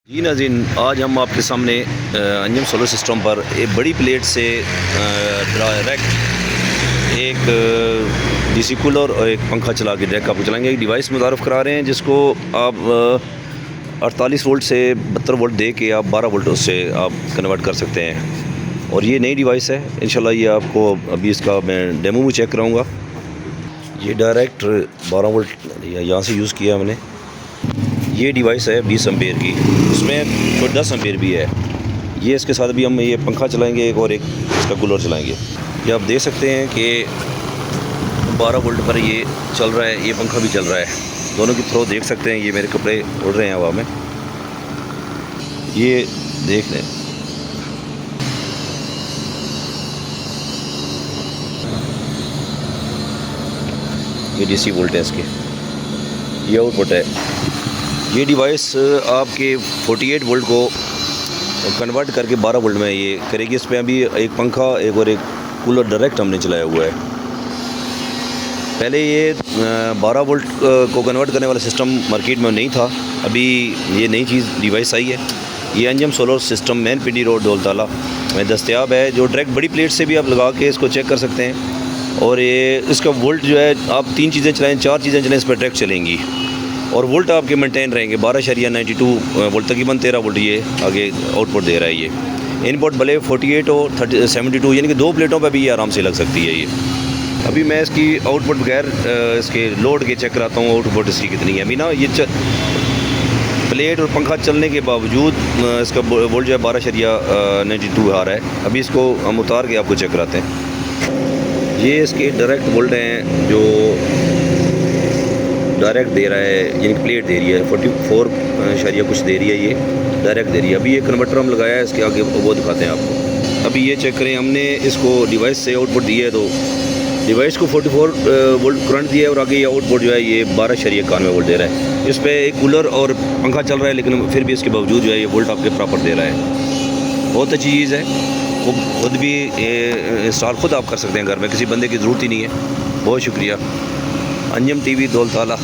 जी नाज़रीन, आज हम आपके सामने अंजम सोलर सिस्टम पर एक बड़ी प्लेट से डायरेक्ट एक डीसी कूलर और एक पंखा चला के डायरेक्ट आपको चलाएंगे। एक डिवाइस मुतारफ़ करा रहे हैं जिसको आप 48 वोल्ट से 72 वोल्ट दे के आप 12 वोल्ट उससे आप कन्वर्ट कर सकते हैं। और ये नई डिवाइस है, इंशाल्लाह ये आपको अभी इसका मैं डेमो में चेक कराऊँगा। ये डायरेक्ट 12 वोल्ट यहाँ से यूज़ किया हमने। ये डिवाइस है 20 एम्पेयर की, उसमें तो 10 एम्पेयर भी है। ये इसके साथ भी हम ये पंखा चलाएंगे एक और एक इसका कूलर चलाएंगे। ये आप देख सकते हैं कि 12 वोल्ट पर ये चल रहा है, ये पंखा भी चल रहा है। दोनों की थ्रो देख सकते हैं। ये मेरे कपड़े उड़ रहे हैं हवा में, ये देख लें। ये डीसी वोल्ट है इसके, ये आउटपुट है। ये डिवाइस आपके 48 वोल्ट को कन्वर्ट करके 12 वोल्ट में ये करेगी। इस पर अभी एक पंखा एक और एक कूलर डायरेक्ट हमने चलाया हुआ है। पहले ये 12 वोल्ट को कन्वर्ट करने वाला सिस्टम मार्केट में नहीं था, अभी ये नई चीज़ डिवाइस आई है। ये Anjum solar system main PD road Daultala में दस्तयाब है, जो डायरेक्ट बड़ी प्लेट से भी आप लगा के इसको चेक कर सकते हैं। और ये इसका वोल्ट जो है, आप 3 चीज़ें चलाएँ 4 चीज़ें चलाएँ, इस पर डायरेक्ट चलेंगी और वोल्ट आपके मेंटेन रहेंगे। 12.92 वोल्ट तकरीबन 13 वोल्ट ये आगे आउटपुट दे रहा है। ये इनपुट भले 48 और 72 यानी कि 2 प्लेटों पर भी ये आराम से लग सकती है। ये अभी मैं इसकी आउटपुट बगैर इसके लोड के चेक कराता हूँ आउटपुट इसकी कितनी है। अभी ना ये प्लेट और पंखा चलने के बावजूद इसका वोल्ट जो है 12.92 आ रहा है। अभी इसको हम उतार के आपको चेक कराते हैं। ये इसके डायरेक्ट वोल्ट हैं जो डायरेक्ट दे रहा है, यानी प्लेट दे रही है 44 शरिया कुछ दे रही है, ये डायरेक्ट दे रही है। अभी ये कन्वर्टर हम लगाया है, इसके आगे वो दिखाते हैं आपको। अभी ये चेक करें, हमने इसको डिवाइस से आउटपुट दिया है, तो डिवाइस को 44 वोल्ट करंट दिया है और आगे ये आउटपुट जो है ये 12.91 वोल्ट दे रहा है। इस पर एक कूलर और पंखा चल रहा है, लेकिन फिर भी इसके बावजूद जो है ये वोल्ट आपके प्रॉपर दे रहा है। बहुत अच्छी चीज़ है, वो खुद भी इंस्टॉल खुद आप कर सकते हैं घर में, किसी बंदे की ज़रूरत ही नहीं है। बहुत शुक्रिया। अंजम टीवी दौलताला।